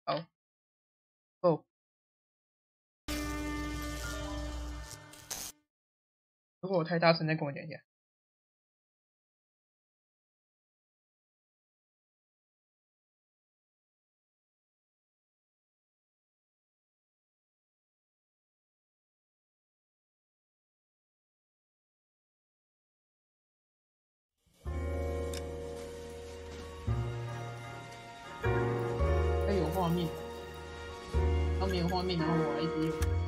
好，哦，如果我太大声，再跟我讲一下。要有画面，要没有画面，然后我还一直有。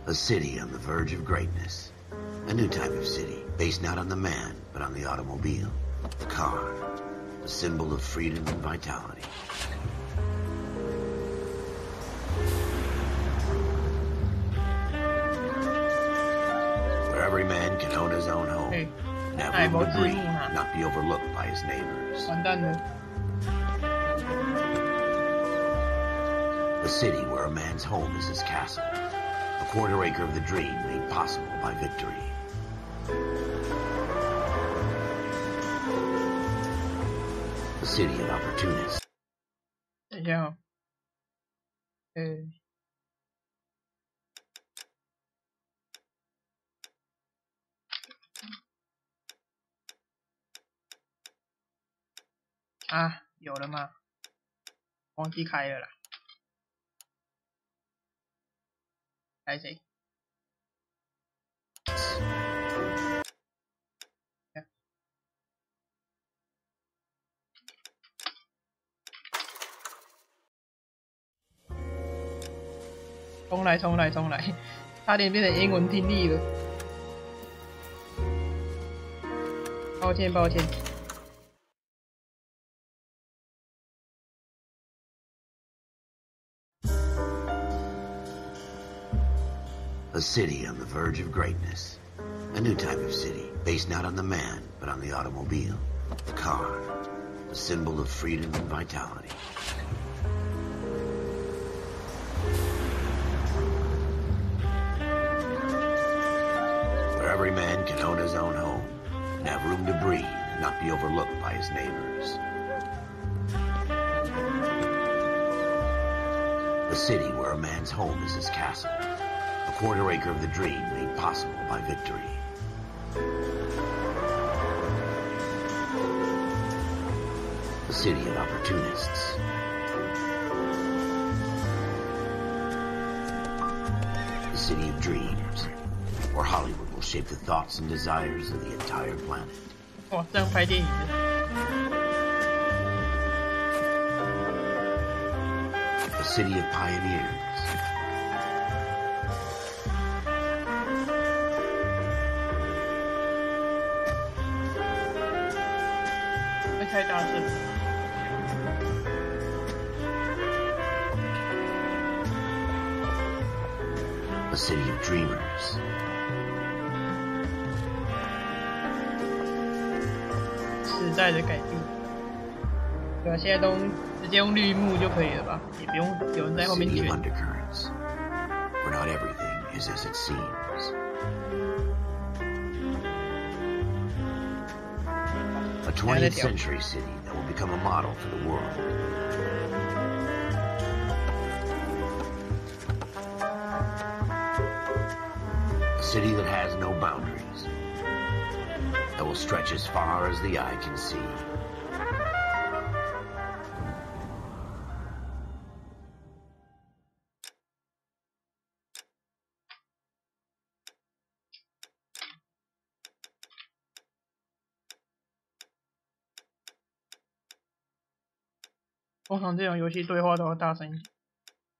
A city on the verge of greatness. A new type of city, based not on the man, but on the automobile. The car. A symbol of freedom and vitality. Where every man can own his own home. And have room to breathe, and not be overlooked by his neighbors. 完蛋了。 A city where a man's home is his castle. A quarter acre of the dream made possible by victory. A city of opportunists. 等一下哦。啊，有了吗？忘记开了啦。开谁？重来，重来，重来！差点变成英文听力了。抱歉，抱歉。 A city on the verge of greatness. A new type of city, based not on the man, but on the automobile. The car. A symbol of freedom and vitality. Where every man can own his own home, and have room to breathe, and not be overlooked by his neighbors. A city where a man's home is his castle. A quarter acre of the dream made possible by victory. A city of opportunists. A city of dreams, where Hollywood will shape the thoughts and desires of the entire planet. 哇，这样拍电影的。 A city of pioneers.太大声了。A city of dreamers. 时代的改变。对啊，现在都直接用绿幕就可以了吧？也不用有人在后面 A city 卷。 of undercurrents, where not everything is as it seems. A 20th century city that will become a model for the world. A city that has no boundaries, that will stretch as far as the eye can see. "通常这种游戏对话都要大声一点，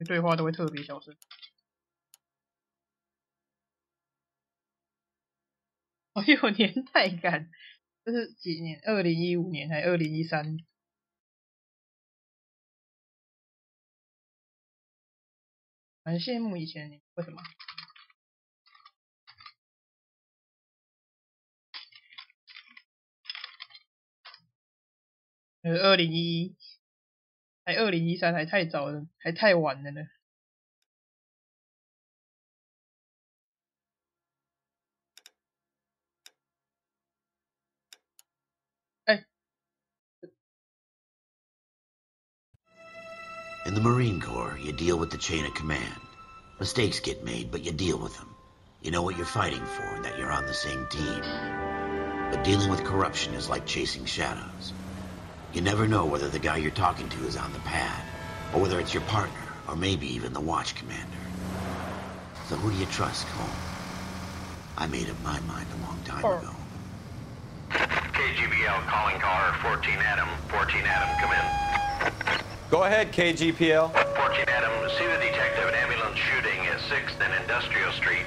对话都会特别小声。好有年代感，这是几年？2015年还2013年？很羡慕以前你为什么？2011，还2013，还太早了，还太晚了呢。In the Marine Corps, you deal with the chain of command. Mistakes get made, but you deal with them. You know what you're fighting for and that you're on the same team. But dealing with corruption is like chasing shadows. You never know whether the guy you're talking to is on the pad, or whether it's your partner, or maybe even the watch commander. So who do you trust, Cole? I made up my mind a long time ago. KGBL calling caller 14 Adam. 14 Adam, come in. Go ahead, KGPL. 14 Adam, see the detective, an ambulance shooting at 6th and Industrial Street.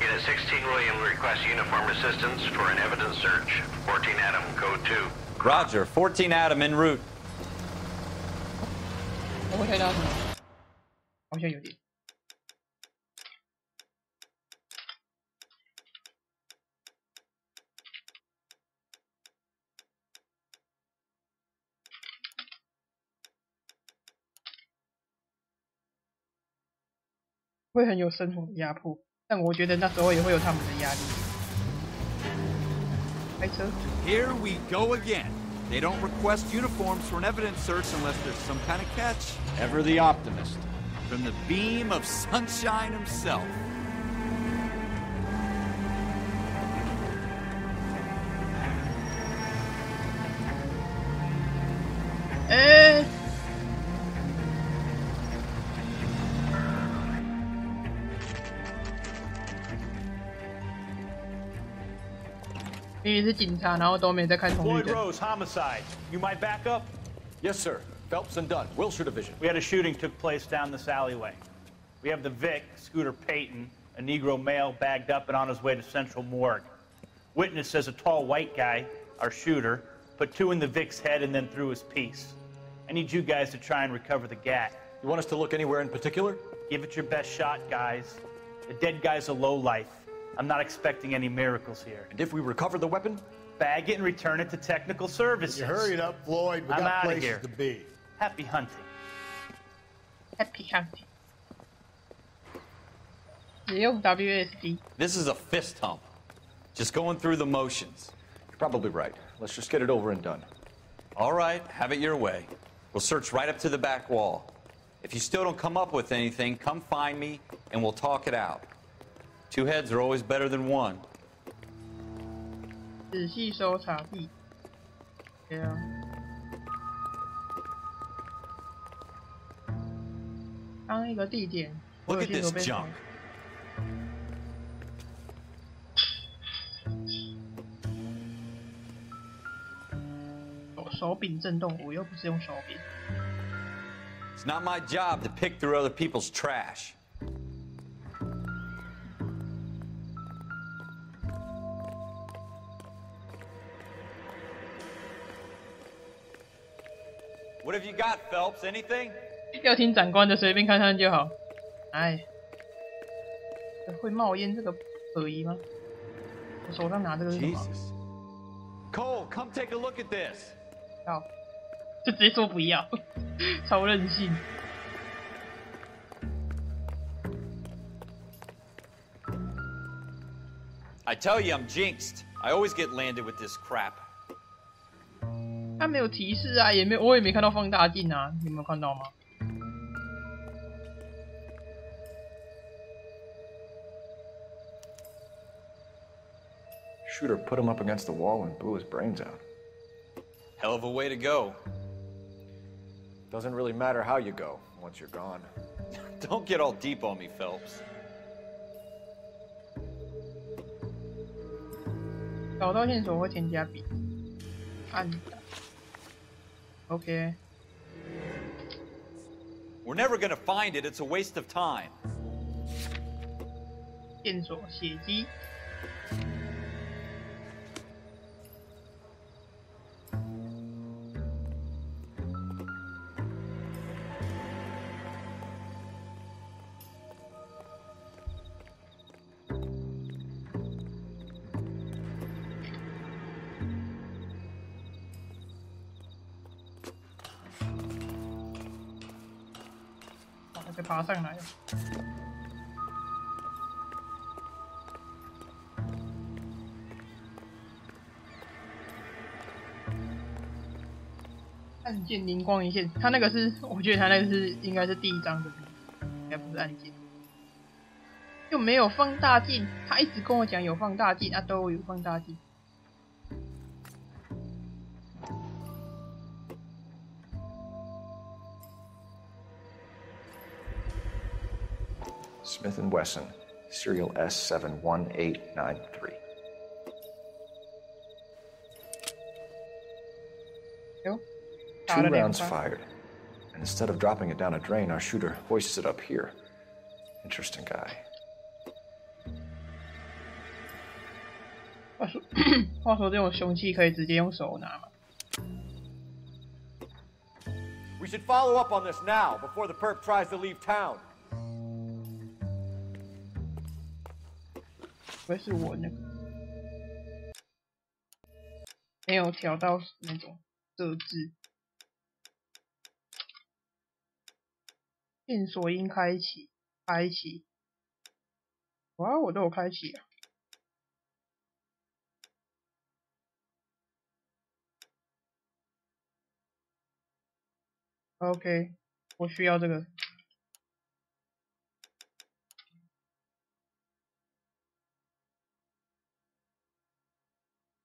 Unit 16 William requests uniform assistance for an evidence search. 14 Adam, code 2. Roger, 14 Adam en route. 我会猜到什么？好像有点。会很有生活的压迫，但我觉得那时候也会有他们的压力。开车。Here we go again. They don't request uniforms for an evidence search unless there's some kind of catch. Ever the optimist. From the beam of sunshine himself. Floyd Rose, homicide. You might back up? Yes, sir. Phelps and Dunn, Wilshire Division. We had a shooting took place down this alleyway. We have the Vic, Scooter Payton, a Negro male bagged up and on his way to Central Morgue. Witness says a tall white guy, our shooter, put 2 in the Vic's head and then threw his piece. I need you guys to try and recover the gat. You want us to look anywhere in particular? Give it your best shot, guys. The dead guy's a lowlife. I'm not expecting any miracles here. And if we recover the weapon? Bag it and return it to technical services. You hurry it up, Floyd. We got places to be. Happy hunting. Happy hunting. 也用 WSD. This is a fist hump. Just going through the motions. You're probably right. Let's just get it over and done. All right, have it your way. We'll search right up to the back wall. If you still don't come up with anything, come find me and we'll talk it out. 2 heads are always better than 1. 仔细搜查地。对啊。当一个地点。Look at this junk. 手柄震动，我又不是用手柄。It's not my job to pick through other people's trash. What have you got, Phelps? Anything? 要听长官的，随便看看就好。哎，会冒烟，这个可疑吗？我手上拿这个是什么 Cole, come take a look at this. 好，就直接说不要，超任性。I tell you, I'm jinxed. I always get landed with this crap. 他没有提示啊，也没我也没看到放大镜啊，你有没有看到吗？ Shooter put him up against the wall and blew his brains out. Hell of a way to go. Doesn't really matter how you go once you're gone. Don't get all deep on me, Phelps. 找到线索会添加笔，按打。OK。We're never gonna find it. It's a waste of time. 线索血迹。可以爬上来了。案件灵光一现，他那个是，我觉得他那个是应该是第一章的，应该不是案件。就没有放大镜，他一直跟我讲有放大镜，都有放大镜。Smith & Wesson, serial S71893. 哟， 2 rounds fired. And instead of dropping it down a drain, our shooter hoists it up here. Interesting guy. 话说这种凶器可以直接用手拿吗？ We should follow up on this now, before the perp tries to leave town. 不会是我那个没有调到那种设置，线索应开启，哇，我都有开启啊。OK， 我需要这个。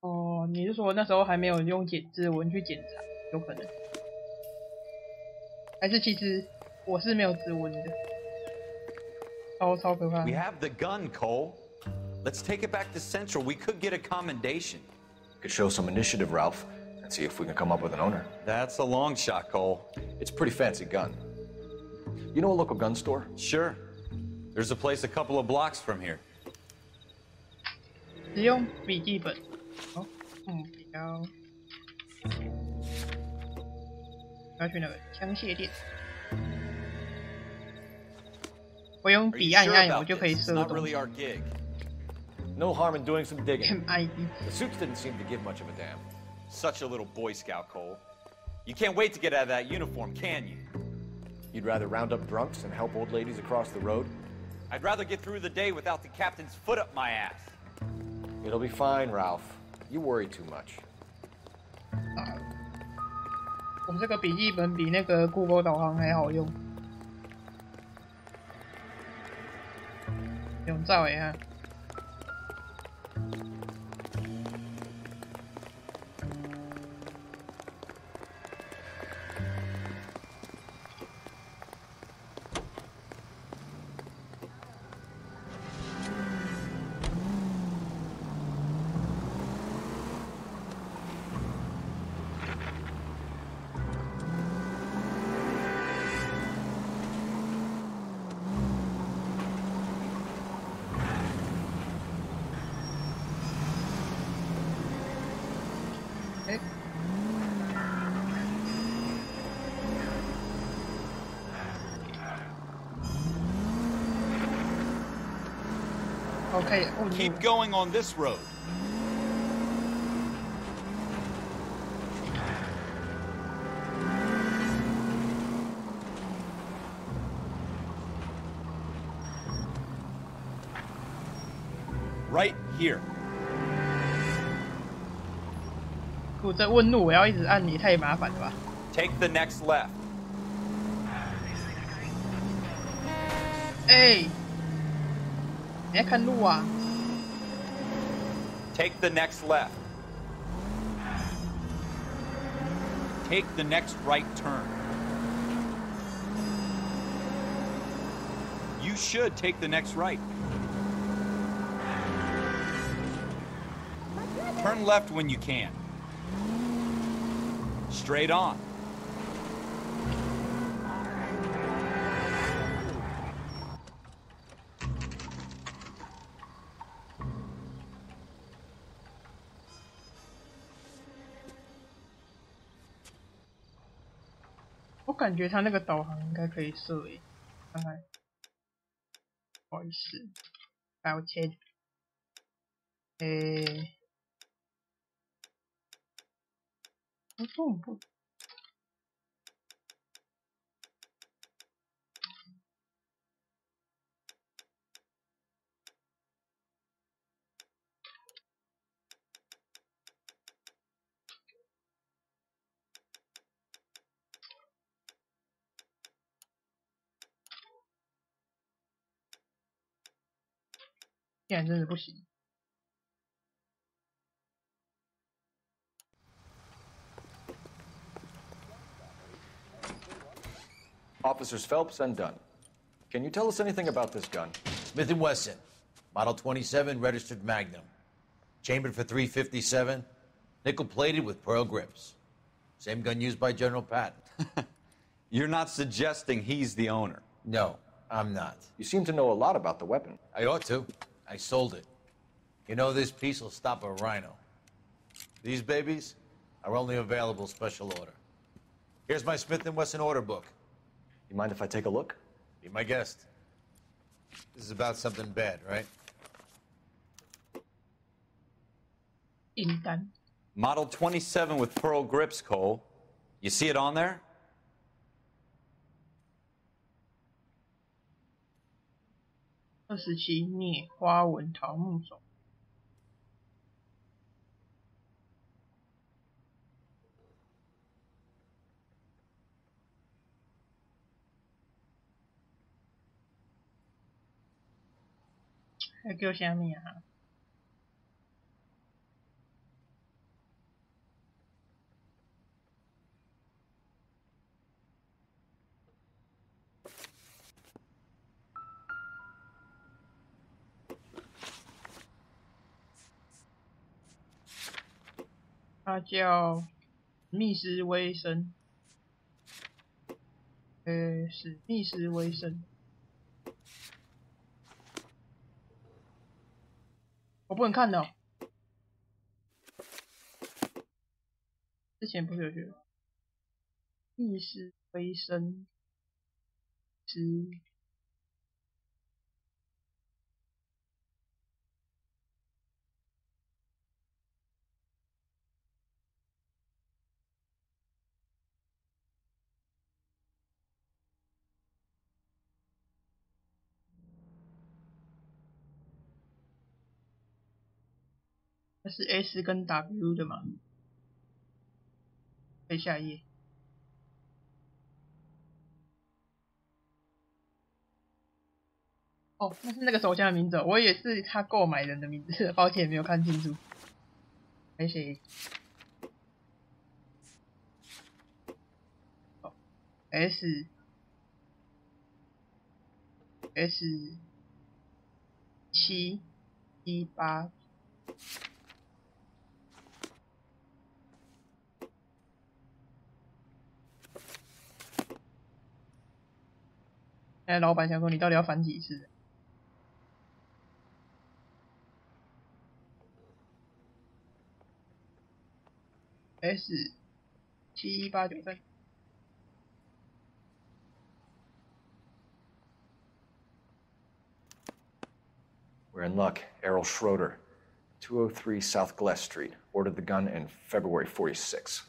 哦，你是说那时候还没有用指纹去检查，有可能？还是其实我是没有指纹的？超可怕。 We have the gun, Cole. Let's take it back to Central. We could get a commendation. Could show some initiative, Ralph, and see if we can come up with an owner. That's a long shot, Cole. It's a pretty fancy gun. You know a local gun store? Sure. There's a place a couple of blocks from here. 使用笔记本。哦，比较。要去那个枪械店。我用笔按一按，我就可以射东西。 No harm in doing some digging. ID. The suits didn't seem to give much of a damn. Such a little Boy Scout, Cole. You can't wait to get out of that uniform, can you? You'd rather round up drunks and help old ladies across the road? I'd rather get through the day without the captain's foot up my ass. It'll be fine, Ralph. You worry too much. 我这个笔记本比那个 Google 导航还好用。用照一下。 Okay. Keep going on this road. Right here. 我这问路，我要一直按，也太麻烦了吧 Take the next left. 哎，你在看路啊 Take the next left. Take the next right turn. You should take the next right. Turn left when you can. Straight on. “我感觉他那个导航应该可以设诶，看看，不好意思，抱歉。不重不。现在真的不行。Officers Phelps and Dunn. Can you tell us anything about this gun? Smith & Wesson, Model 27, registered Magnum. Chambered for .357, nickel-plated with pearl grips. Same gun used by General Patton. You're not suggesting he's the owner? No, I'm not. You seem to know a lot about the weapon. I ought to. I sold it. You know, this piece will stop a rhino. These babies are only available special order. Here's my Smith & Wesson order book. You mind if I take a look? Be my guest. This is about something bad, right? 订单 Model 27 with pearl grips, Cole. You see it on there? 27镍花纹桃木种。还叫啥物啊？它叫密斯威森，史密斯威森。我不能看的、哦。之前不是有学密斯威森之那是 S 跟 W 的嘛？可以下一页。哦，那是那个手枪的名字，我也是他购买人的名字，抱歉没有看清楚。还谁？哦 ，S 718。现在老板想说，你到底要翻几次？S 71893。We're in luck. Errol Schroeder, 203 South Glass Street. Ordered the gun in February '46.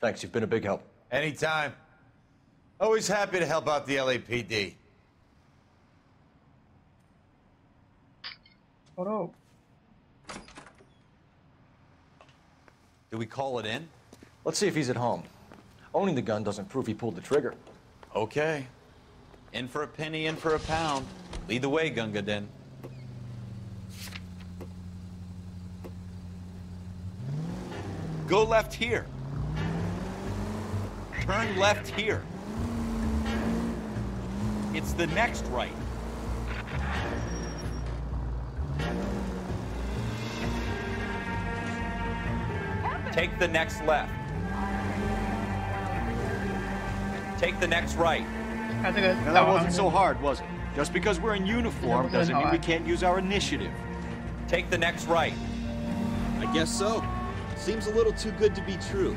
Thanks, you've been a big help. Anytime. Always happy to help out the LAPD. Hello. Do we call it in? Let's see if he's at home. Owning the gun doesn't prove he pulled the trigger. Okay. In for a penny, in for a pound. Lead the way, Gunga Din. Go left here. Turn left here. It's the next right. Take the next left. Take the next right. Now that wasn't so hard, was it? Just because we're in uniform doesn't mean we can't use our initiative. Take the next right. I guess so. Seems a little too good to be true.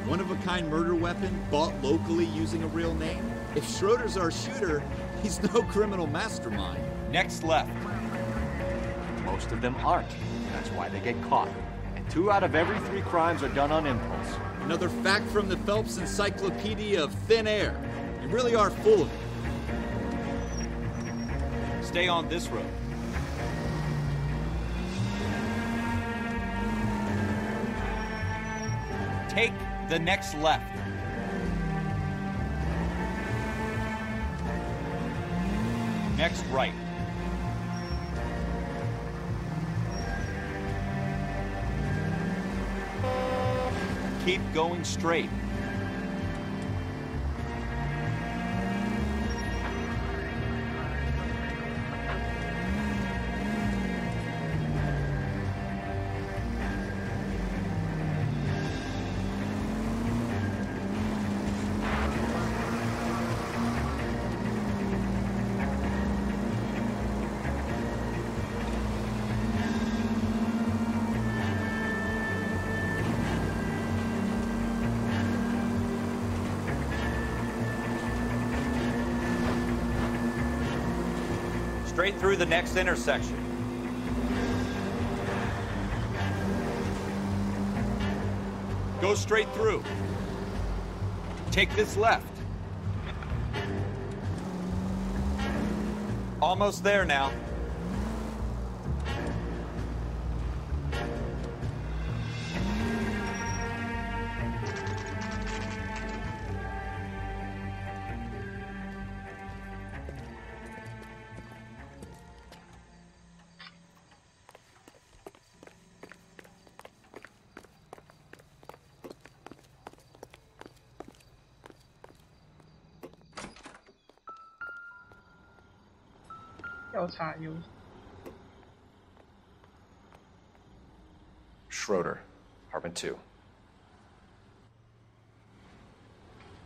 One-of-a-kind murder weapon bought locally using a real name? If Schroeder's our shooter, he's no criminal mastermind. Next left. Most of them aren't. That's why they get caught. And 2 out of every 3 crimes are done on impulse. Another fact from the Phelps Encyclopedia of Thin Air. You really are full of it. Stay on this road. Take the next left. Next right. keep going straight. Straight through the next intersection. Go straight through. Take this left. Almost there now. Schroeder, apartment 2.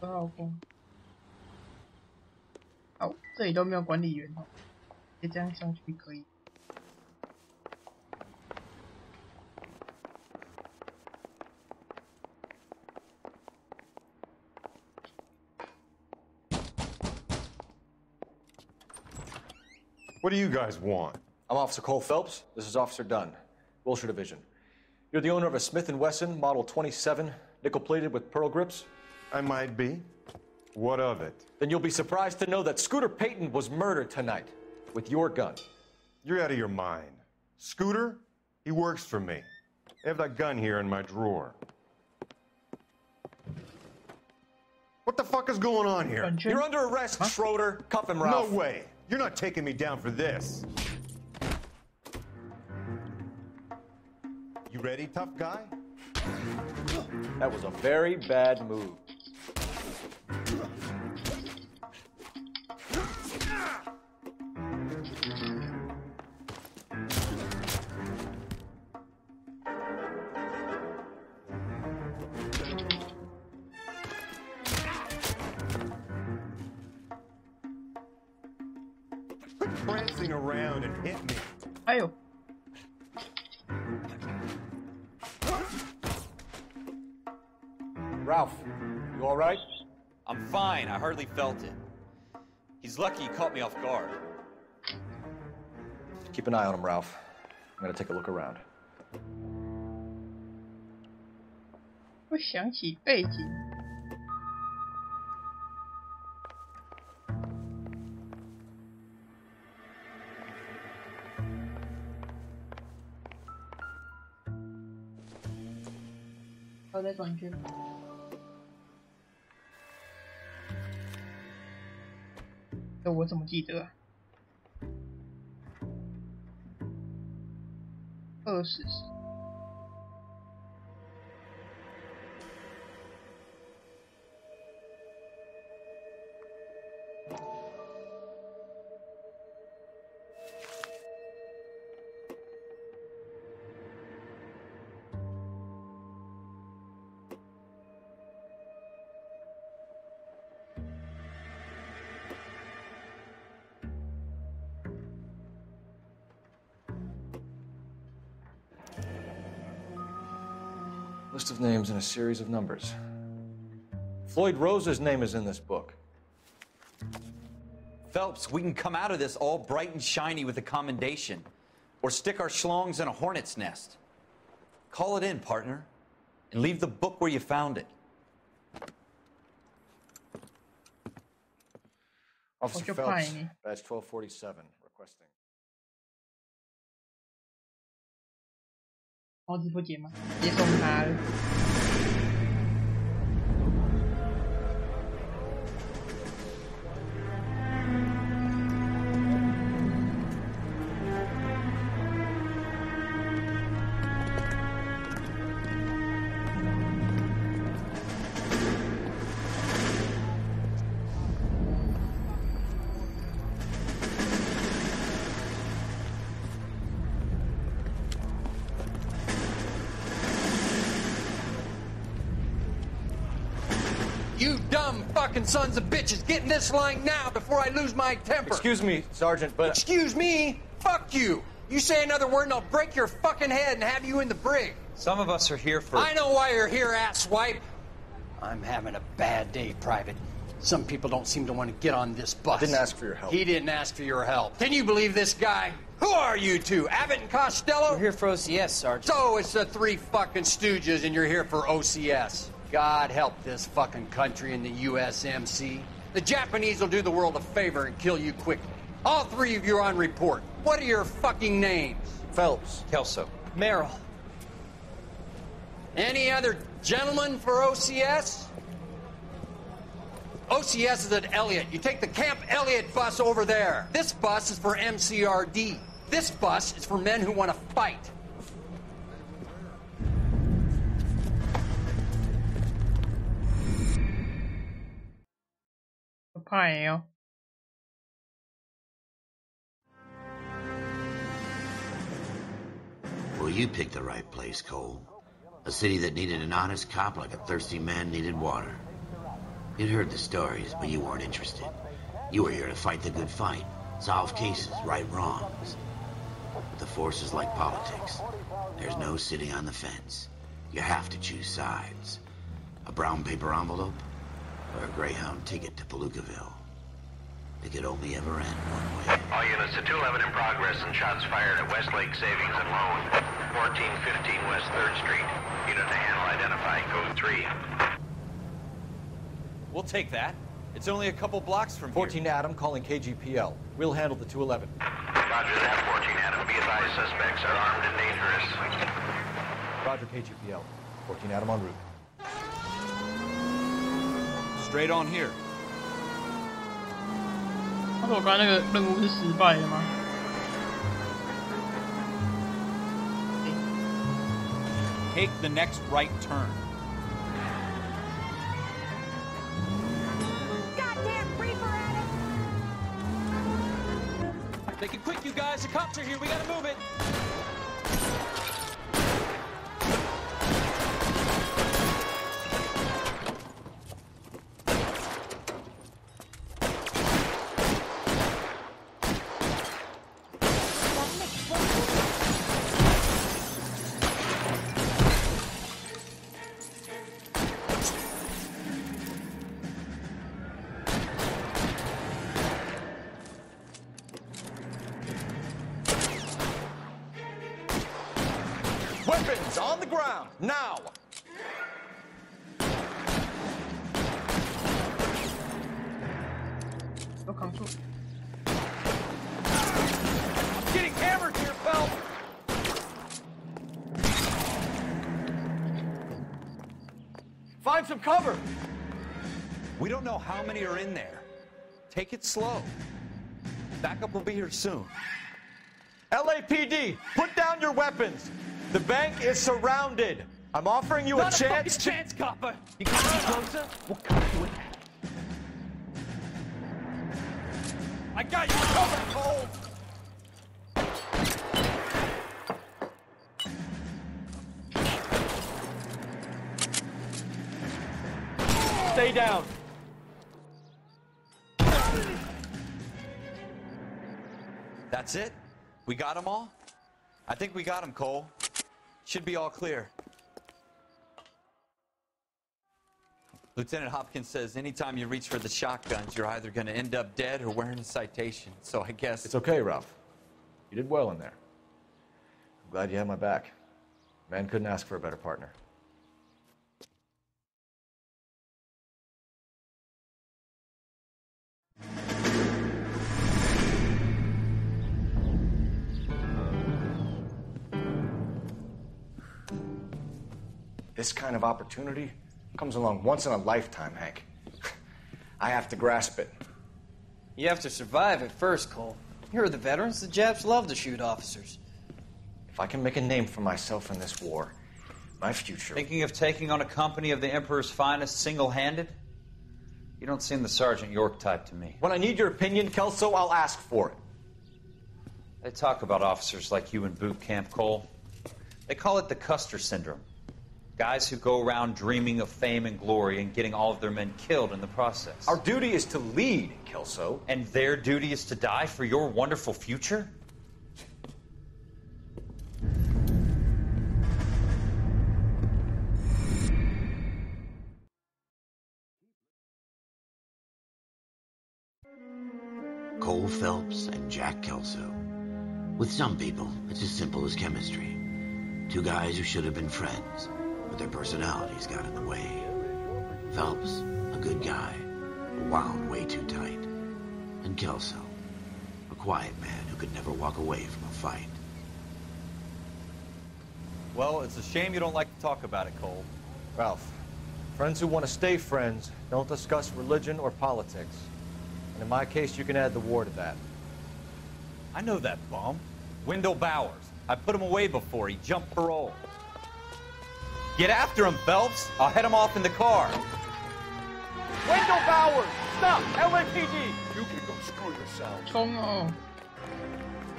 2号公。好，这里都没有管理员哦，直接这样上去可以。What do you guys want? I'm Officer Cole Phelps. This is Officer Dunn, Wilshire Division. You're the owner of a Smith & Wesson Model 27, nickel-plated with pearl grips? I might be. What of it? Then you'll be surprised to know that Scooter Payton was murdered tonight with your gun. You're out of your mind. Scooter? He works for me. I have that gun here in my drawer. What the fuck is going on here? You're under arrest, Schroeder. Cuff him, Ralph. No way. You're not taking me down for this. You ready, tough guy? That was a very bad move. Quit prancing around and hit me. Ayo. Ralph, you all right? I'm fine. I hardly felt it. He's lucky he caught me off guard. Keep an eye on him, Ralph. I'm gonna take a look around. 我想起背景。我再转圈。这我怎么记得啊？20。List of names and a series of numbers. Floyd Rose's name is in this book. Phelps, we can come out of this all bright and shiny with a commendation, or stick our schlongs in a hornet's nest. Call it in, partner, and leave the book where you found it. Officer Phelps, badge 1247, requesting. 帽子不解吗？直接送他了。You dumb fucking sons of bitches, get in this line now before I lose my temper. Excuse me, Sergeant, but... Excuse me? Fuck you. You say another word and I'll break your fucking head and have you in the brig. Some of us are here for... I know why you're here, asswipe. I'm having a bad day, Private. Some people don't seem to want to get on this bus. I didn't ask for your help. He didn't ask for your help. Can you believe this guy? Who are you two? Abbott and Costello? We're here for OCS, Sergeant. So it's the three fucking stooges and you're here for OCS. God help this fucking country and the USMC. The Japanese will do the world a favor and kill you quickly. All three of you are on report. What are your fucking names? Phelps. Kelso. Merrill. Any other gentlemen for OCS? OCS is at Elliott. You take the Camp Elliott bus over there. This bus is for MCRD. This bus is for men who want to fight. Well, you picked the right place, Cole. A city that needed an honest cop like a thirsty man needed water. You'd heard the stories, but you weren't interested. You were here to fight the good fight, solve cases, right wrongs. But the force is like politics. There's no sitting on the fence. You have to choose sides. A brown paper envelope or a Greyhound ticket to Palookaville. It could only ever end one way. All units to 211 in progress and shots fired at Westlake Savings and Loan, 1415 West 3rd Street. Unit to handle identifying code 3. We'll take that. It's only a couple blocks from 14 Adam calling KGPL. We'll handle the 211. Roger that, 14 Adam. Be advised, suspects are armed and dangerous. Roger, KGPL. 14 Adam en route. Straight on here. 他说我刚刚那个任务是失败的吗？ Take the next right turn. Goddamn reaper at it! Make it quick, you guys. The cops are here. We gotta move it. Weapons on the ground, now! I'm getting hammered here, Phelps! Find some cover! We don't know how many are in there. Take it slow. Backup will be here soon. LAPD, put down your weapons! The bank is surrounded. I'm offering you a chance to... chance, copper. You come any closer, we'll cut you in half. I got you covered, Cole! Stay down. That's it? We got them all? I think we got them, Cole. Should be all clear. Lieutenant Hopkins says anytime you reach for the shotguns, you're either going to end up dead or wearing a citation. So I guess... It's okay, Ralph. You did well in there. I'm glad you had my back. Man couldn't ask for a better partner. This kind of opportunity comes along once in a lifetime, Hank. I have to grasp it. You have to survive it first, Cole. Here are the veterans. The Japs love to shoot officers. If I can make a name for myself in this war, my future... Thinking of taking on a company of the Emperor's finest single-handed? You don't seem the Sergeant York type to me. When I need your opinion, Kelso, I'll ask for it. They talk about officers like you in boot camp, Cole. They call it the Custer syndrome. Guys who go around dreaming of fame and glory and getting all of their men killed in the process. Our duty is to lead, Kelso. And their duty is to die for your wonderful future? Cole Phelps and Jack Kelso. With some people, it's as simple as chemistry. Two guys who should have been friends, but their personalities got in the way. Phelps, a good guy, but wound way too tight. And Kelso, a quiet man who could never walk away from a fight. Well, it's a shame you don't like to talk about it, Cole. Ralph, friends who want to stay friends don't discuss religion or politics. And in my case, you can add the war to that. I know that bum. Wendell Bowers. I put him away before he jumped parole. Get after him, Phelps. I'll head him off in the car. Wendell Bowers! Stop! LAPD! You can go screw yourself.冲哦！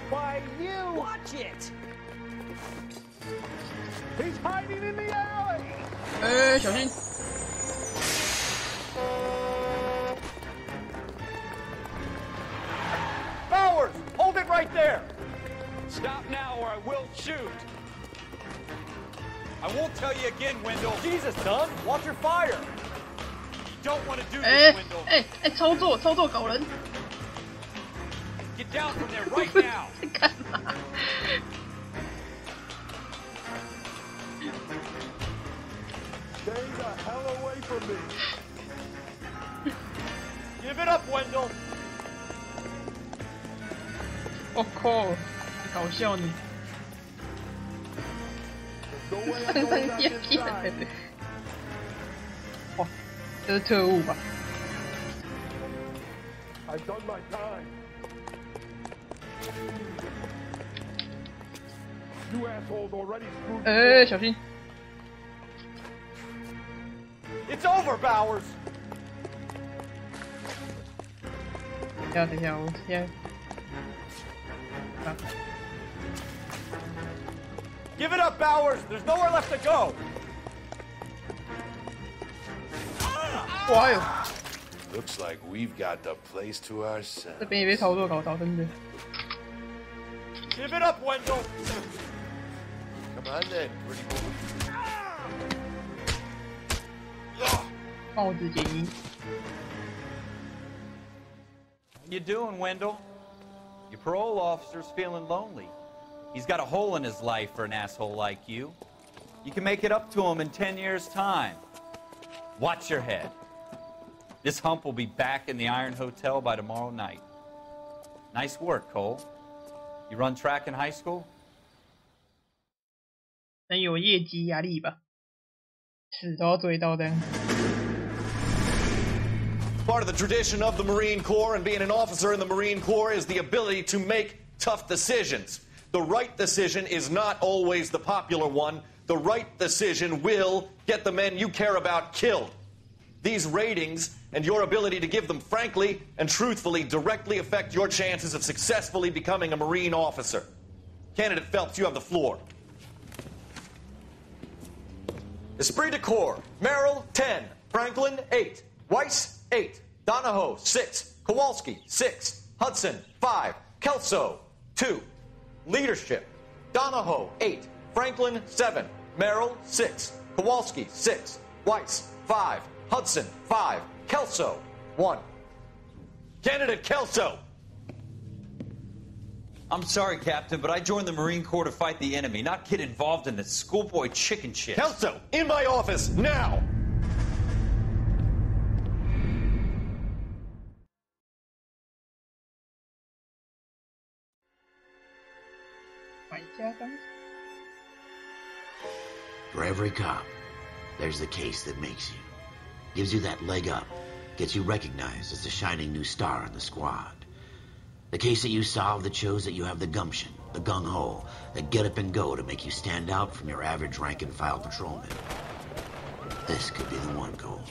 Why, you! Watch it! He's hiding in the alley! 哎，小心！ Bowers! Hold it right there! Stop now or I will shoot! I won't tell you again, Wendell. Jesus, son! Watch your fire! You don't want to do 哎 this, Wendell. 哎，操作搞人！ Get down from there right now. 在干嘛？ Stay the hell away from me! Give it up, Wendell. 我靠，搞笑你！ No way 上 I'm 上 going 下 back 下 inside. 的。哇，这是特务吧？ I've done my time. You assholes already screwed me. 哎，小心！ It's over, Bowers! 等一下，我现在。啊 Give it up, Bowers! There's nowhere left to go! 哇哟！ Looks like we've got the place to ourselves. 这边也被操作搞到，真的。 Give it up, Wendell! Come on then, pretty boy. 帽子解音。 How you doing, Wendell? Your parole officer's feeling lonely. He's got a hole in his life for an asshole like you. You can make it up to him in 10 years' time. Watch your head. This hump will be back in the Iron Hotel by tomorrow night. Nice work, Cole. You run track in high school? 能有业绩压力吧？死都要追到这样。 Part of the tradition of the Marine Corps and being an officer in the Marine Corps is the ability to make tough decisions. The right decision is not always the popular one. The right decision will get the men you care about killed. These ratings and your ability to give them frankly and truthfully directly affect your chances of successfully becoming a Marine officer. Candidate Phelps, you have the floor. Esprit de Corps, Merrill, 10. Franklin, 8. Weiss, 8. Donahoe, 6. Kowalski, 6. Hudson, 5. Kelso, 2. Leadership, Donahoe, 8. Franklin, 7. Merrill, 6. Kowalski, 6. Weiss, 5. Hudson, 5. Kelso, 1. Candidate Kelso! I'm sorry, Captain, but I joined the Marine Corps to fight the enemy, not get involved in this schoolboy chicken shit. Kelso, in my office, now! 买家当心。 For every cop, there's the case that makes you. Gives you that leg up. Gets you recognized as the shining new star in the squad. The case that you solve that shows that you have the gumption, the gung-ho, the get up and go to make you stand out from your average rank-and-file patrolman. This could be the one, Cole.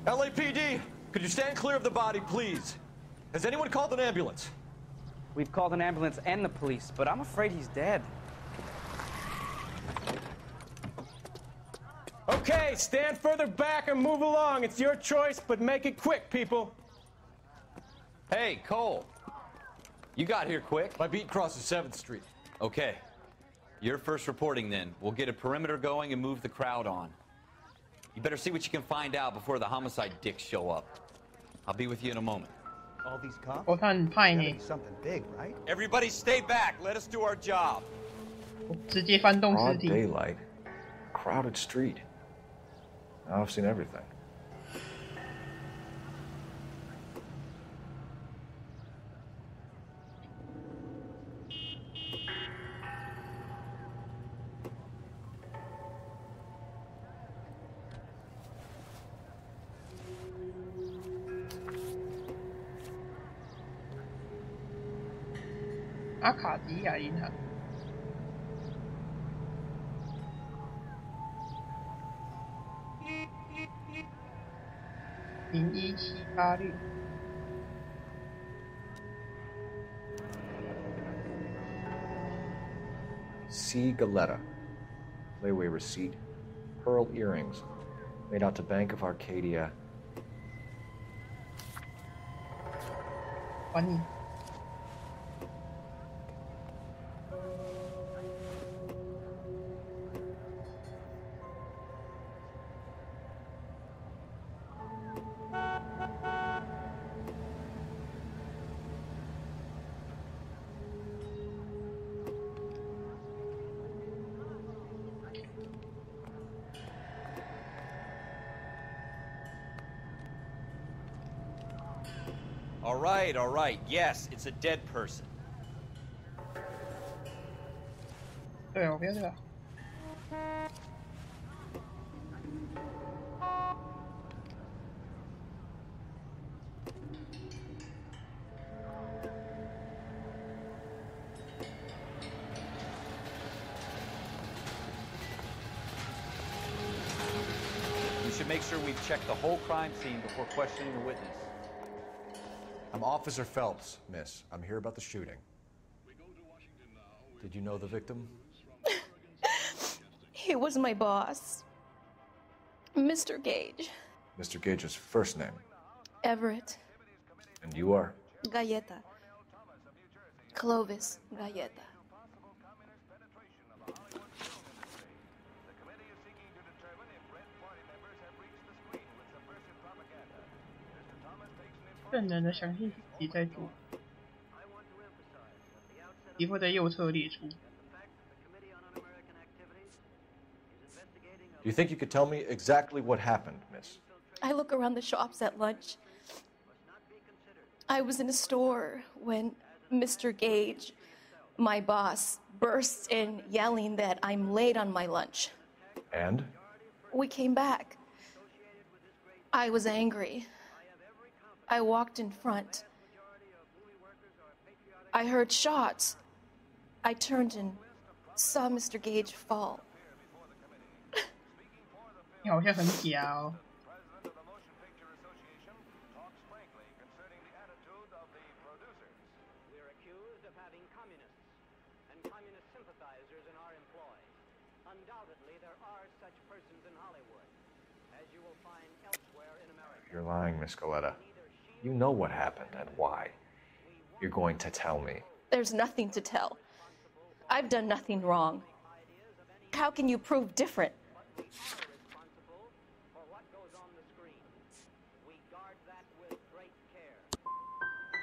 LAPD, could you stand clear of the body, please? Has anyone called an ambulance? We've called an ambulance and the police, but I'm afraid he's dead. Okay, stand further back and move along. It's your choice, but make it quick, people. Hey, Cole. You got here quick. My beat crosses 7th Street. Okay. You're first reporting then. We'll get a perimeter going and move the crowd on. You better see what you can find out before the homicide dicks show up. I'll be with you in a moment. All these cops? 我看派呢， Something big, right? Everybody stay back. Let us do our job. 直接翻动尸 Broad 体。 daylight. Crowded street. Now I've seen everything. "阿卡迪亚银行。01786。C. Galetta. Layaway receipt. Pearl earrings. Made out to Bank of Arcadia. 还你。All right. Yes, it's a dead person. 对，我不要这个。We should make sure we've checked the whole crime scene before questioning the witness. I'm Officer Phelps, miss. I'm here about the shooting. Did you know the victim? He was my boss, Mr. Gage. Mr. Gage's first name. Everett. And you are? Galleta. Clovis Galleta. "证人的详细讯息在左，题会在右侧列出。 Do you think you could tell me exactly what happened, miss? I look around the shops at lunch. I was in a store when Mr. Gage, my boss, bursts in yelling that I'm late on my lunch. And? We came back. I was angry. I walked in front. I heard shots. I turned and saw Mr. Gage fall. 你好像很假哦。 You're lying, Miss Galetta. You know what happened and why. You're going to tell me. There's nothing to tell. I've done nothing wrong. How can you prove different?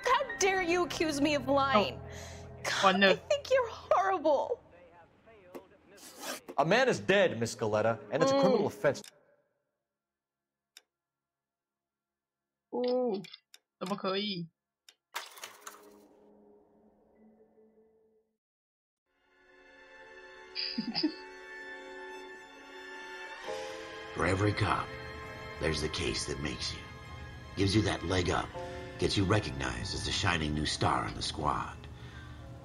How dare you accuse me of lying? God, I think you're horrible. A man is dead, Miss Galetta, and it's a criminal offense. 哦，怎么可以？ For every cop, there's the case that makes you. Gives you that leg up. Gets you recognized as the shining new star in the squad.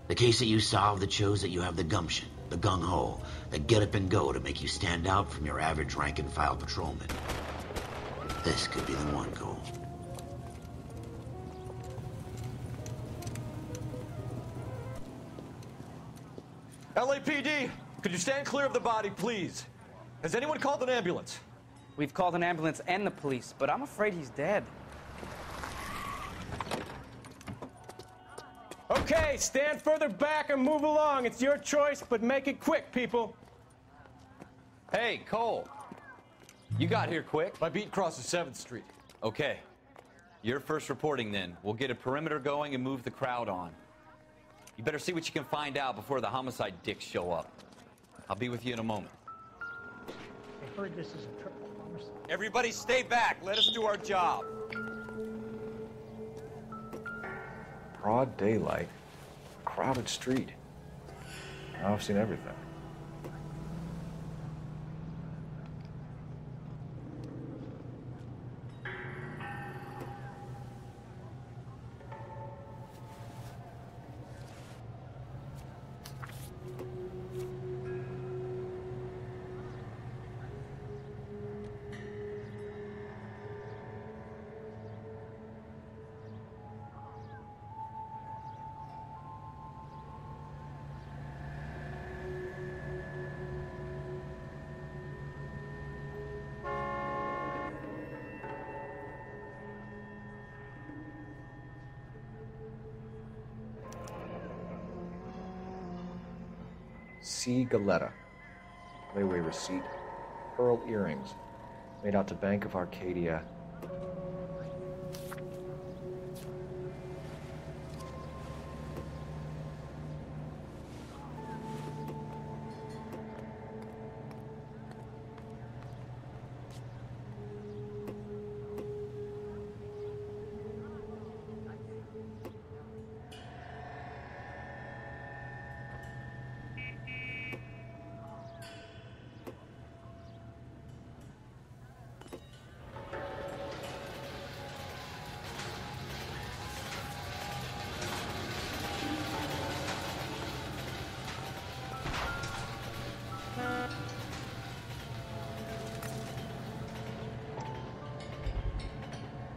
The case that you solve that shows that you have the gumption, the gung-ho, the get up and go to make you stand out from your average rank-and-file patrolman. This could be the one, Cole. Could you stand clear of the body, please? Has anyone called an ambulance? We've called an ambulance and the police, but I'm afraid he's dead. Okay, stand further back and move along. It's your choice, but make it quick, people. Hey, Cole. You got here quick. My beat crosses 7th Street. Okay. You're first reporting then. We'll get a perimeter going and move the crowd on. You better see what you can find out before the homicide dicks show up. I'll be with you in a moment. I heard this is a triple homicide. Everybody stay back. Let us do our job. Broad daylight, crowded street. Now I've seen everything. C. Galetta. Layaway receipt. Pearl earrings. Made out to Bank of Arcadia.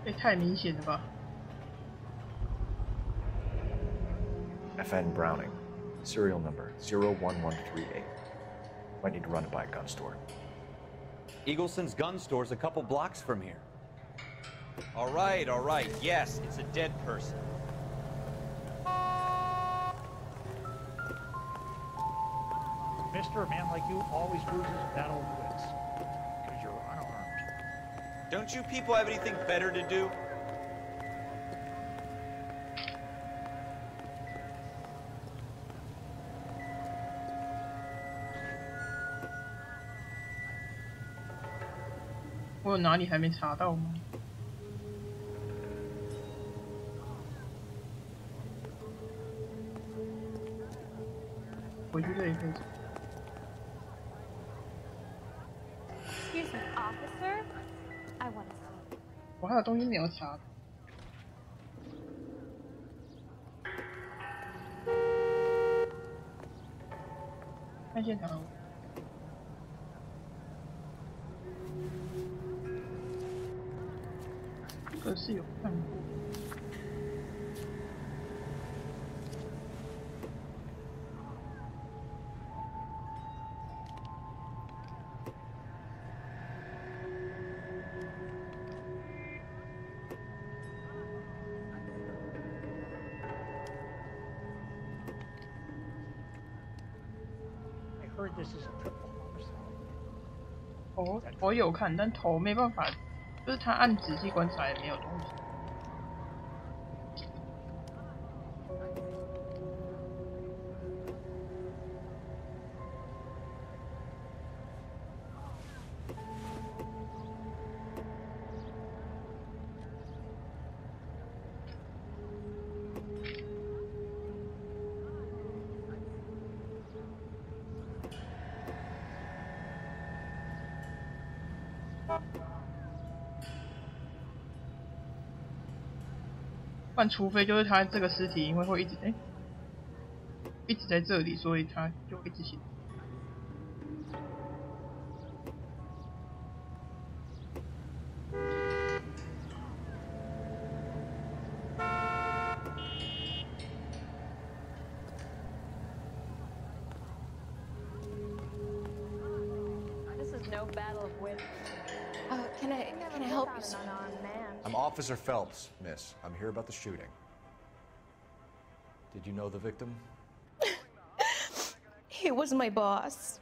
也太明显了吧 FN Browning. Serial number 01138. Might need to run it by a gun store. Eagleson's gun store's a couple blocks from here. All right. Yes, it's a dead person. Mister, a man like you always loses battle wits. Because you're unarmed. Don't you people have anything better to do?我有哪里还没查到吗？回去这里可以查。 Excuse me, officer. I want to see. 我还有东西没有查。看现场。 可是有看过。I heard this is a triple homicide. 头有看，但头没办法。 就是他按仔细观察也没有东西。不然，除非就是他这个尸体因为会一直一直在这里，所以他就一直醒。no battle of wits. Can I help you, sir? I'm Officer Phelps, miss. I'm here about the shooting. Did you know the victim? He was my boss,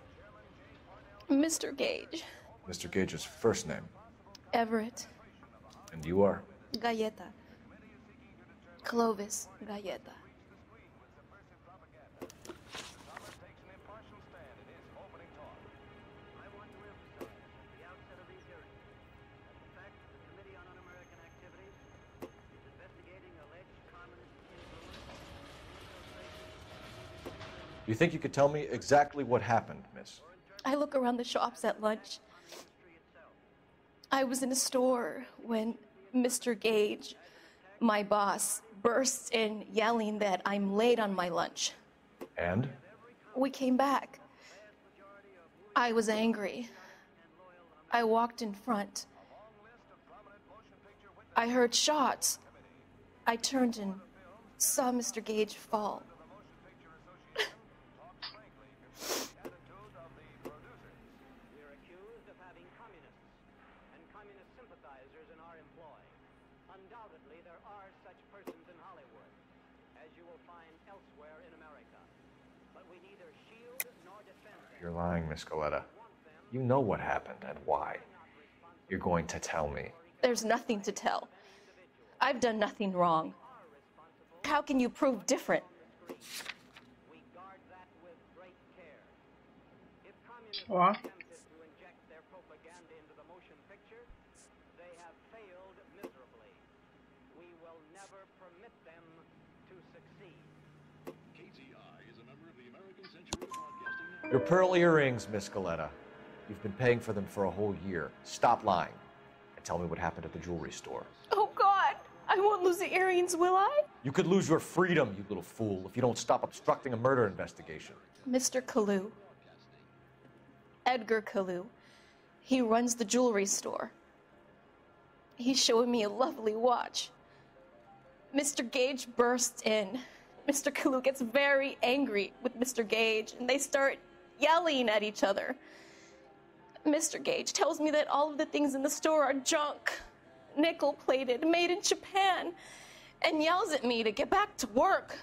Mr. Gage. Mr. Gage's first name. Everett. And you are? Galleta. Clovis Galleta. You think you could tell me exactly what happened, miss? I look around the shops at lunch. I was in a store when Mr. Gage, my boss, bursts in yelling that I'm late on my lunch. And? We came back. I was angry. I walked in front. I heard shots. I turned and saw Mr. Gage fall. You're lying, Miss Galleta. You know what happened and why. You're going to tell me. There's nothing to tell. I've done nothing wrong. How can you prove different? What? Your pearl earrings, Miss Galleta. You've been paying for them for a whole year. Stop lying and tell me what happened at the jewelry store. Oh, God! I won't lose the earrings, will I? You could lose your freedom, you little fool, if you don't stop obstructing a murder investigation. Mr. Kalu. Edgar Kalu. He runs the jewelry store. He's showing me a lovely watch. Mr. Gage bursts in. Mr. Kalu gets very angry with Mr. Gage, and they start yelling at each other. Mr. Gage tells me that all of the things in the store are junk, nickel-plated, made in Japan, and yells at me to get back to work.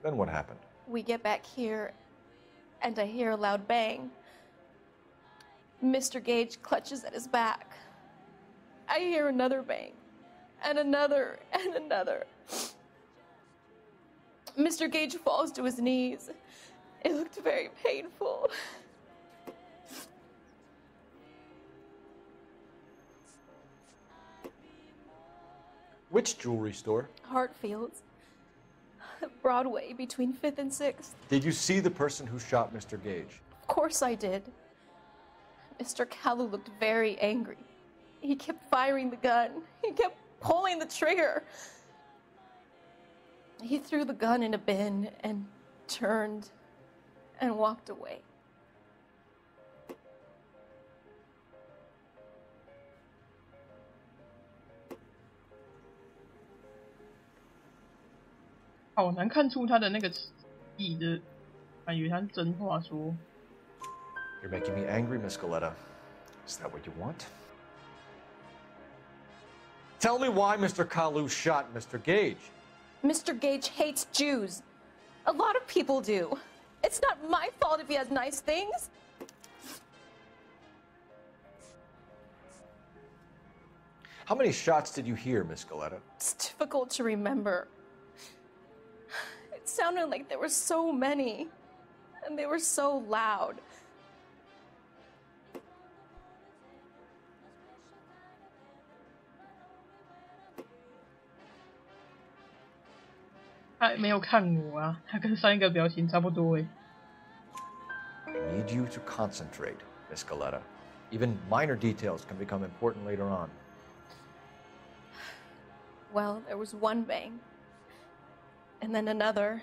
Then what happened? We get back here, and I hear a loud bang. Mr. Gage clutches at his back. I hear another bang, and another, and another. Mr. Gage falls to his knees. It looked very painful. Which jewelry store? Hartfield's. Broadway, between 5th and 6th. Did you see the person who shot Mr. Gage? Of course I did. Mr. Kalu looked very angry. He kept firing the gun. He kept pulling the trigger. He threw the gun in a bin and turned and walked away.好难看出他的那个意的感觉，他是真话说。You're making me angry, Miss Galleta. Is that what you want? Tell me why Mr. Kalu shot Mr. Gage. Mr. Gage hates Jews. A lot of people do. It's not my fault if he has nice things. How many shots did you hear, Miss Galleta? It's difficult to remember. It sounded like there were so many, and they were so loud. I 没有看我啊，他跟上一个表情差不多诶。I need you to concentrate, Miss Galleta. Even minor details can become important later on. Well, there was one bang, and then another,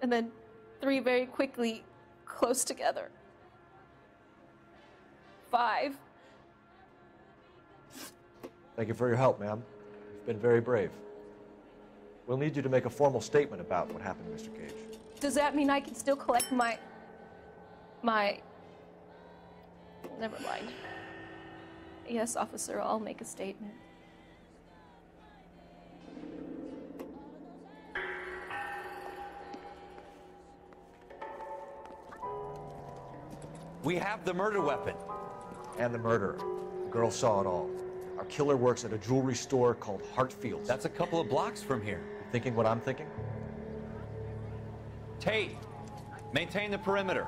and then three very quickly, close together. 5. Thank you for your help, ma'am. You've been very brave. We'll need you to make a formal statement about what happened, Mr. Gage. Does that mean I can still collect my Never mind. Yes, officer, I'll make a statement. We have the murder weapon. And the murderer. The girl saw it all. Our killer works at a jewelry store called Hartfield's. That's a couple of blocks from here. You thinking what I'm thinking? Tate, maintain the perimeter.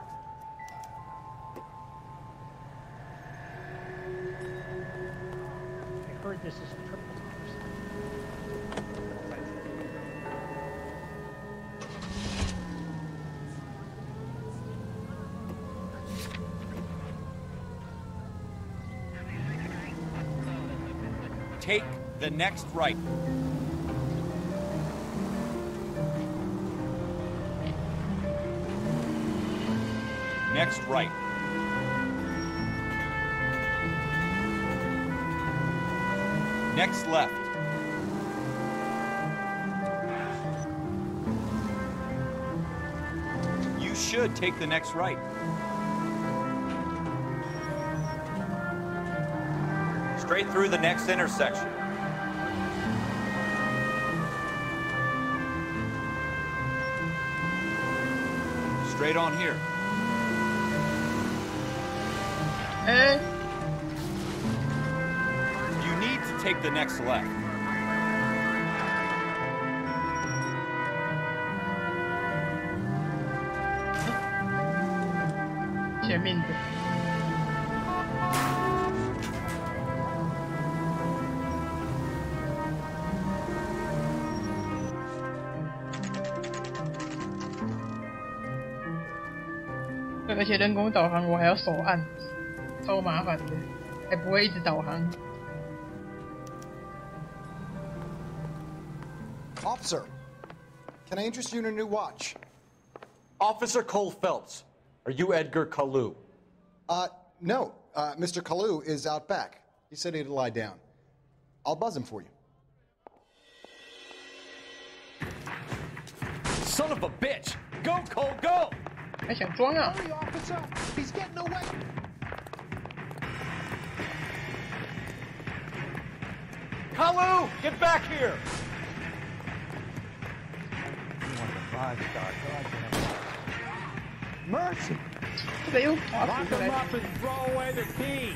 I heard this is a triple homicide. Take the next right. Next right. Next left. You should take the next right. Straight through the next intersection. Straight on here. Hey. You need to take the next left.前面的。对，而且人工导航我还要手按，超麻烦的，还不会一直导航。Officer, can I interest you in a new watch? Officer Cole Phelps, are you Edgar Kalu? No. Mr. Kalu is out back. He said he'd lie down. I'll buzz him for you. Son of a bitch! Go, Cole, go! 还想装啊 Hurry, officer! He's getting away! Kalu, get back here! Mercy! 这个又滑 Lock 出 them 来。 up and throw away the key!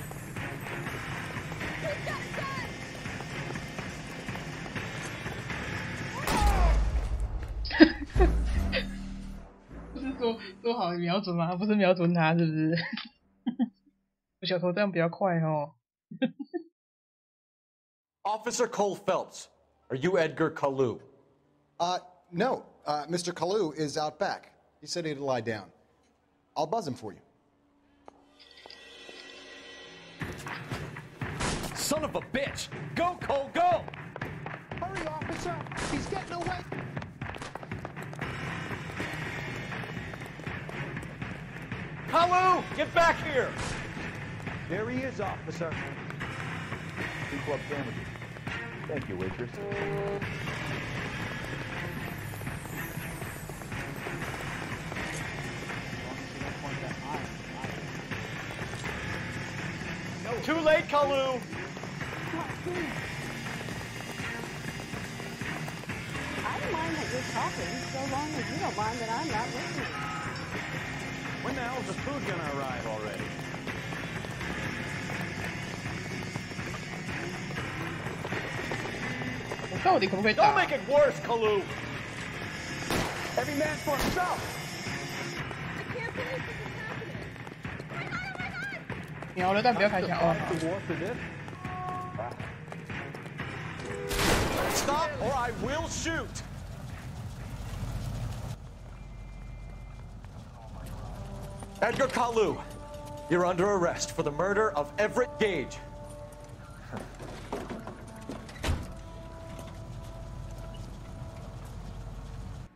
不是说好瞄准吗？不是瞄准他，是不是？我小头这样比较快哦。Officer Cole Phelps, are you Edgar Kalu? No. Mr. Kalu is out back. He said he'd lie down. I'll buzz him for you. Son of a bitch! Go, Cole, go! Hurry, officer! He's getting away! Kalu, get back here! There he is, officer. 2 club sandwiches. Thank you, waitress. Too late, Kalu! I don't mind that you're talking, so long as you don't mind that I'm not listening. When the hell's the food gonna arrive already? Don't make it worse, Kalu! Every man for himself! I can't believe this is happening! 瞄了，但不要开枪哦。 Stop or I will shoot! Edgar Kalu, you're under arrest for the murder of Everett Gage.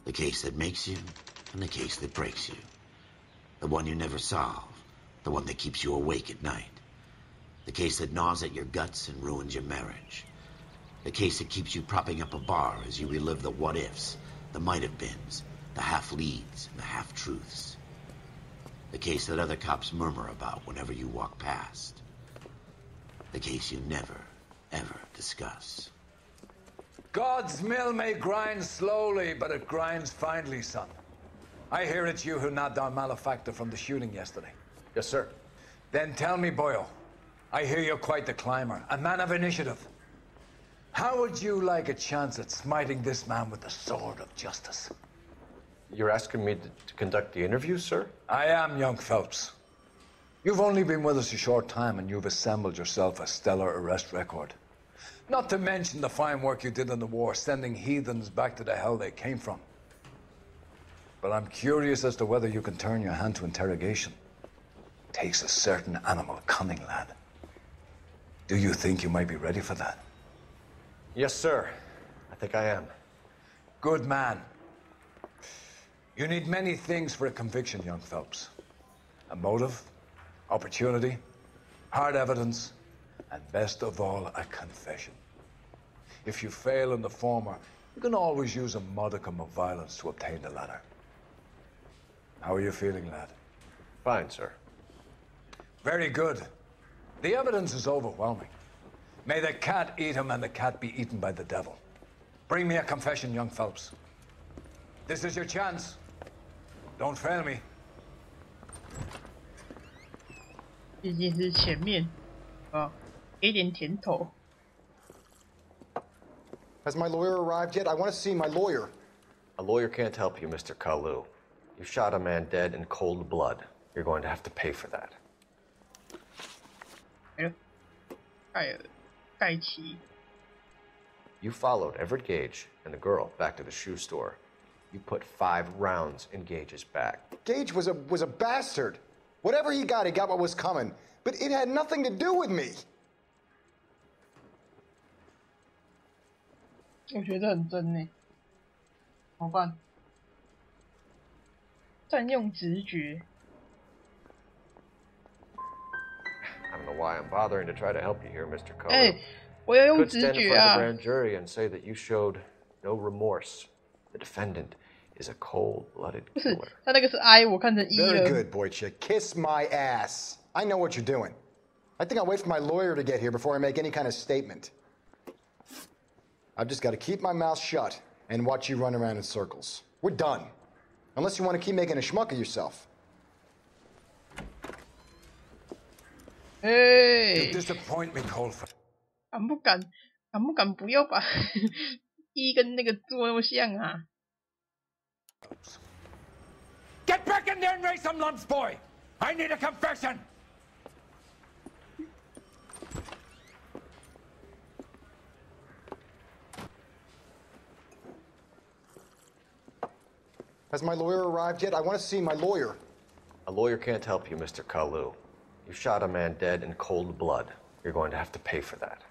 The case that makes you, and the case that breaks you. The one you never solve, the one that keeps you awake at night. The case that gnaws at your guts and ruins your marriage. The case that keeps you propping up a bar as you relive the what-ifs, the might-have-beens, the half-leads, and the half-truths. The case that other cops murmur about whenever you walk past. The case you never, ever discuss. God's mill may grind slowly, but it grinds finely, son. I hear it's you who nabbed our malefactor from the shooting yesterday. Yes, sir. Then tell me, Boyle, I hear you're quite the climber, a man of initiative. How would you like a chance at smiting this man with the sword of justice? You're asking me to conduct the interview, sir? I am, young Phelps. You've only been with us a short time, and you've assembled yourself a stellar arrest record. Not to mention the fine work you did in the war, sending heathens back to the hell they came from. But I'm curious as to whether you can turn your hand to interrogation. Takes a certain animal cunning, lad. Do you think you might be ready for that? Yes, sir. I think I am. Good man. You need many things for a conviction, young Phelps. A motive, opportunity, hard evidence, and best of all, a confession. If you fail in the former, you can always use a modicum of violence to obtain the latter. How are you feeling, lad? Fine, sir. Very good. The evidence is overwhelming. May the cat eat him and the cat be eaten by the devil. Bring me a confession, young Phelps. This is your chance. Don't fail me. 毕竟是前面啊，给点甜头。 Has my lawyer arrived yet? I want to see my lawyer. A lawyer can't help you, Mr. Kalu. You shot a man dead in cold blood. You're going to have to pay for that. 盖奇。 You followed Everett Gage and the girl back to the shoe store. You put 5 rounds in Gage's back. Gage was a bastard. Whatever he got what was coming. But it had nothing to do with me. 我觉得很真呢，怎么办？占用直觉。 I don't know why I'm bothering to try to help you here, Mr. Kalu. 哎，我要用 Could 直 stand in 觉 front 啊 of the！grand jury and say that you showed no remorse. The defendant is a cold-blooded 不是 killer. 他那个是 I， 我看成 E Very 了。 good, boy chick. Kiss my ass. I know what you're doing. I think I'll wait for my lawyer to get here before I make any kind of statement. I've just got to keep my mouth shut and watch you run around in circles. We're done. Unless you want to keep making a schmuck of yourself. Hey. You disappoint me, Colfer. 敢不敢不要把 E 跟那个做那么像啊 Get back in there and raise some lumps, boy! I need a confession! Has my lawyer arrived yet? I want to see my lawyer. A lawyer can't help you, Mr. Kalu. You shot a man dead in cold blood. You're going to have to pay for that.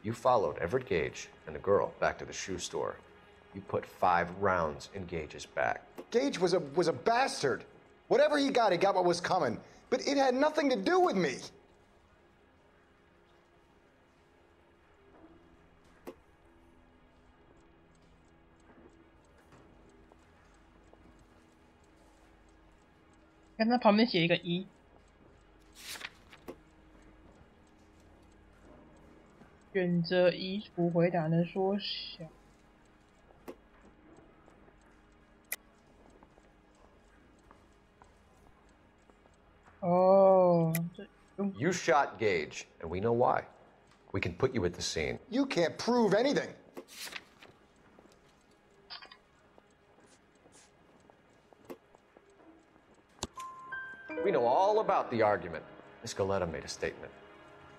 You followed Everett Gage and the girl back to the shoe store. You put 5 rounds in Gage's back. Gage was a bastard. Whatever he got what was coming. But it had nothing to do with me.看他旁边写一个1，选择移除回答的缩小。哦，这 You shot Gage, and we know why. We can put you at the scene. You can't prove anything. We know all about the argument. Miss Galetta made a statement.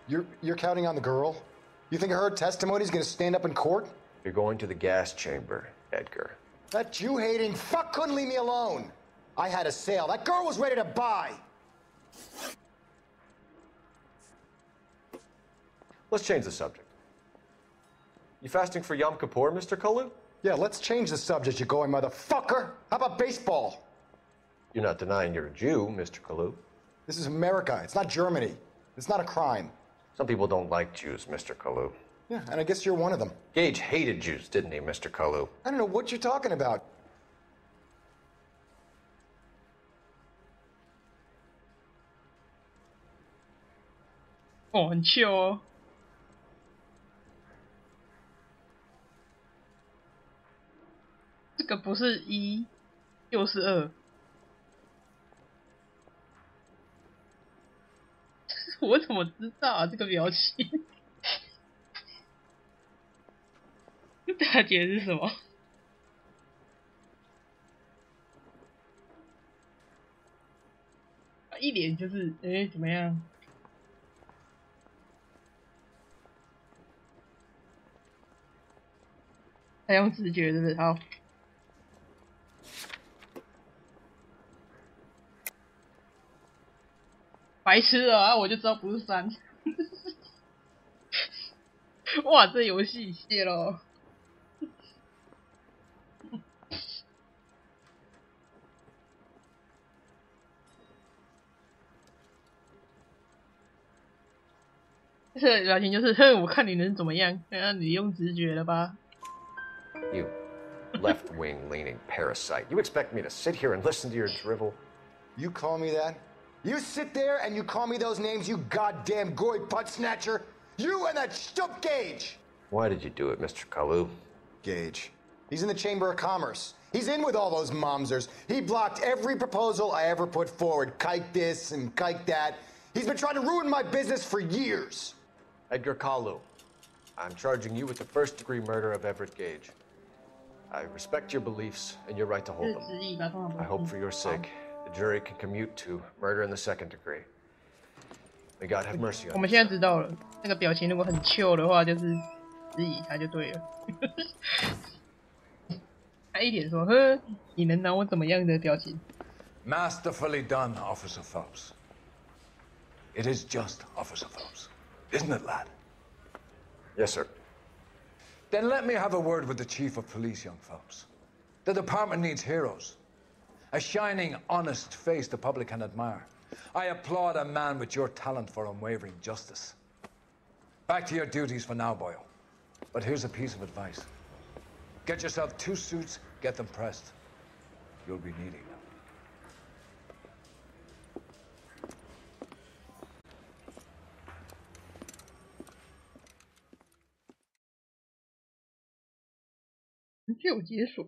You're counting on the girl? You think her testimony is going to stand up in court? You're going to the gas chamber, Edgar. That Jew-hating fuck couldn't leave me alone. I had a sale. That girl was ready to buy. Let's change the subject. You fasting for Yom Kippur, Mr. Kalu? Yeah, let's change the subject, you going motherfucker. How about baseball? You're not denying you're a Jew, Mr. Kalu. This is America. It's not Germany. It's not a crime. Some people don't like Jews, Mr. Kalu. Yeah, and I guess you're one of them. Gage hated Jews, didn't he, Mr. Kalu? I don't know what you're talking about. 哦，很 chill 哦。这个不是1就是2。我怎么知道啊？这个表情，大姐是什么？一脸就是怎么样？还用直觉，是不是？好，白痴啊！我就知道不是3。哇，这游戏谢咯。这表情就是哼，我看你能怎么样？你用直觉了吧？ You left-wing leaning parasite. You expect me to sit here and listen to your drivel? You call me that? You sit there and you call me those names, you goddamn goy butt snatcher? You and that stup Gage! Why did you do it, Mr. Kalu? Gage. He's in the Chamber of Commerce. He's in with all those momsers. He blocked every proposal I ever put forward. Kike this and kike that. He's been trying to ruin my business for years. Edgar Kalu, I'm charging you with the first-degree murder of Everett Gage. I respect your beliefs and your right to hold them. I hope for your sake the jury can commute to murder in the second degree. May God have mercy on 我们现在知道了，那个表情如果很 chill 的话，就是质疑他就对了。他一脸说：“呵，你能拿我怎么样的表情？” Masterfully done, Officer Phelps. It is just Officer Phelps, isn't it, lad? Yes, sir. Then let me have a word with the Chief of Police, young Phelps. The department needs heroes. A shining, honest face the public can admire. I applaud a man with your talent for unwavering justice. Back to your duties for now, boyo. But here's a piece of advice. Get yourself 2 suits, get them pressed. You'll be needing them. Q 解锁。